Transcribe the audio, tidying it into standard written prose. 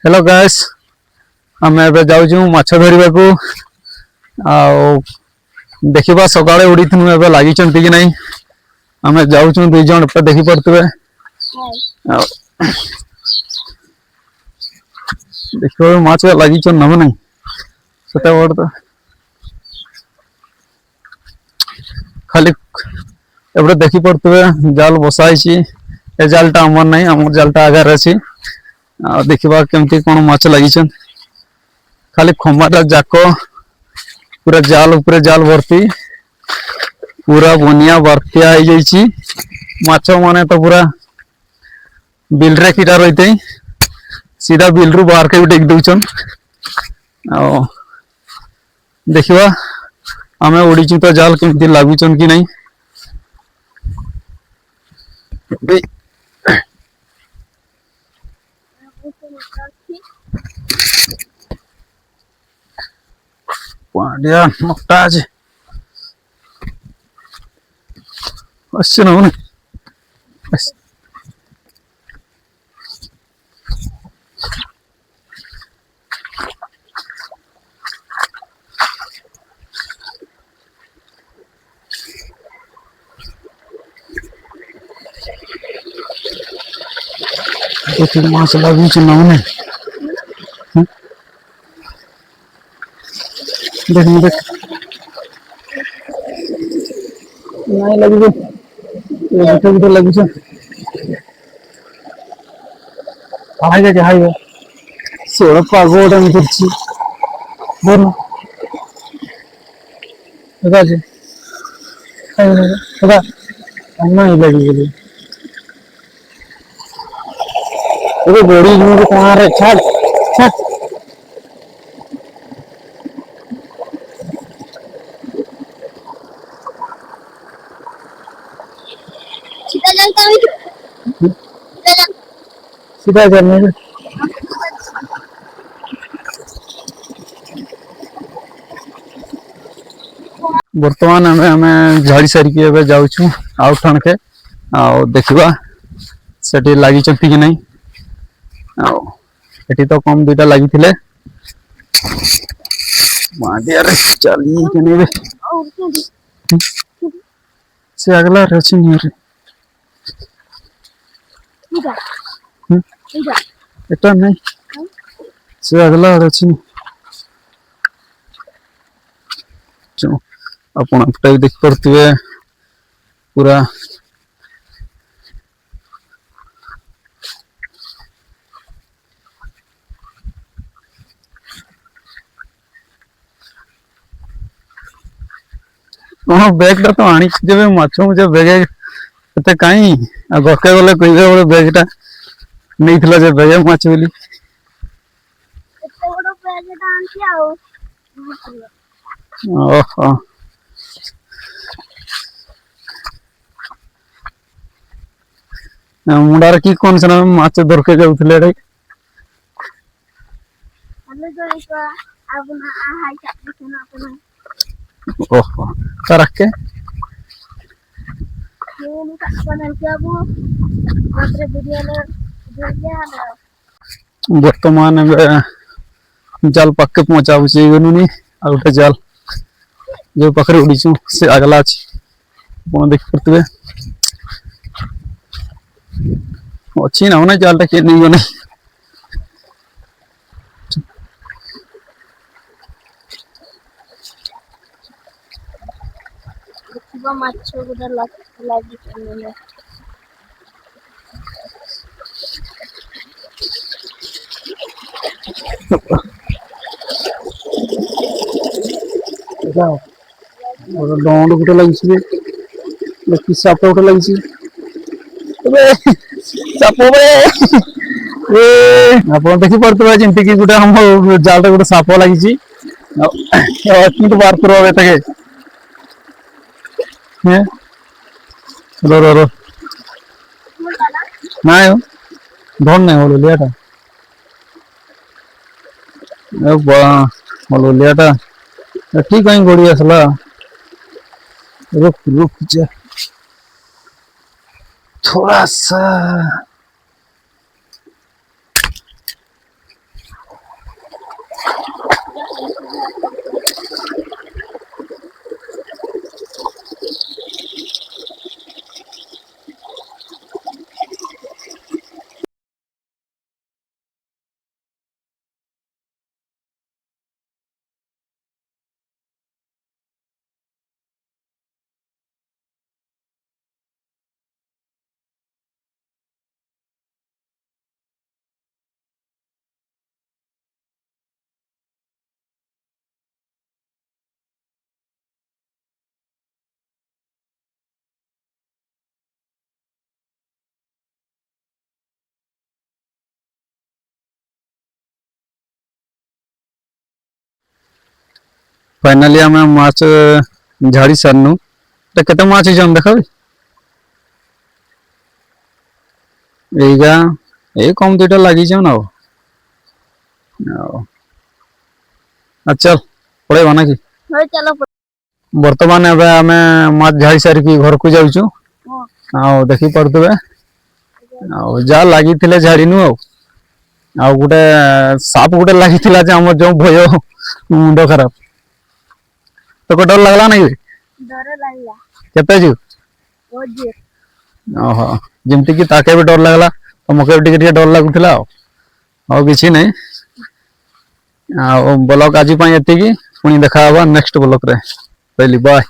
Hello guys आम एबे जाऊँ माछ धरने को देखा सकाଳେ उड़ी थी एबे लगी कि नहीं आम जाऊँ दुई जन पे देखी पड़े देख माछ लगी नब नहीं से बड़ तो खाली एपटे देखी पड़े जाल बसाई ए जालटा आमर नहीं आम जालटा आगार अच्छी देखा केमती कौन माछ लगी खाली खमाटा जाक पूरा जाल उपरे जाल भर्ती पूरा बनिया बात्या हो जाइए माछ माने तो पूरा बिल रे कीटा रही थे सीधा बिल रु बाहर के टेक दौन देखा आम उड़ीचु तो जाल केमती लगुचन कि नहीं पांड्या मोटा आज अच्छा ना माछ लगी नौने देख देख नहीं लगी तो लगी हाई हाई सोलह पागोटा मिर्ची बोल नहीं लगी बड़ी कहाँ रे छाड़ छाड़ सीधा करने बर्तमान आम झाड़ी सारिकी जाऊँ आउ ठण के देखा से लगी कि नहीं ये तो कम दुईटा लगी चलिए से अगला अच्छी एटा नहीं से अगला अच्छी आपण देख पारे पूरा हाँ बैगटा तो आनी जब माछ मुझे बैग एत कहीं गके गले कहे बोले बैगटा नहीं थिला जे बैग माछ बोली ओहो मुंडार की कौन सा माछ धरके जाऊले रे ओहो तरक के बर्तमान जाल पक्के पहुंचा गनुनी आ गोटे जाल जो पाखे उड़ीचु से अगला अच्छी देख पारे अच्छी ना होना जालटा किए नहीं बने डंड गोटे लगी साप गोटे लगी आप देखी पारे जमी कि गोटे हम जाल गोटे साप लगी बार कर रो रो रो ना धन नहीं लियाटा लियाटा ठीक कहीं गोड़ी आसला रुक रुक जा थोड़ा सा फाइनाली आम माछ झाड़ी सारनु तो केते माछ जन देख ये कम दुटा लगी ना चल पड़े ना कि चलो बर्तमान एबे आमे माछ झाड़ी सारिकी घर को जाउछु देखि पड़तबे जा लगी झाड़ीनु गोटे साप गोटे लगी आम जो भय मुंड खराब तो को डर लगला नहीं डर लागला केते जु ओहो जेमती कि ताके भी डर लगला तो मके भी टिके डर लागुतला और किछि नहीं ब्लॉग आज एति पुणी देखा नेक्स्ट ब्लॉग रे पहली बाय।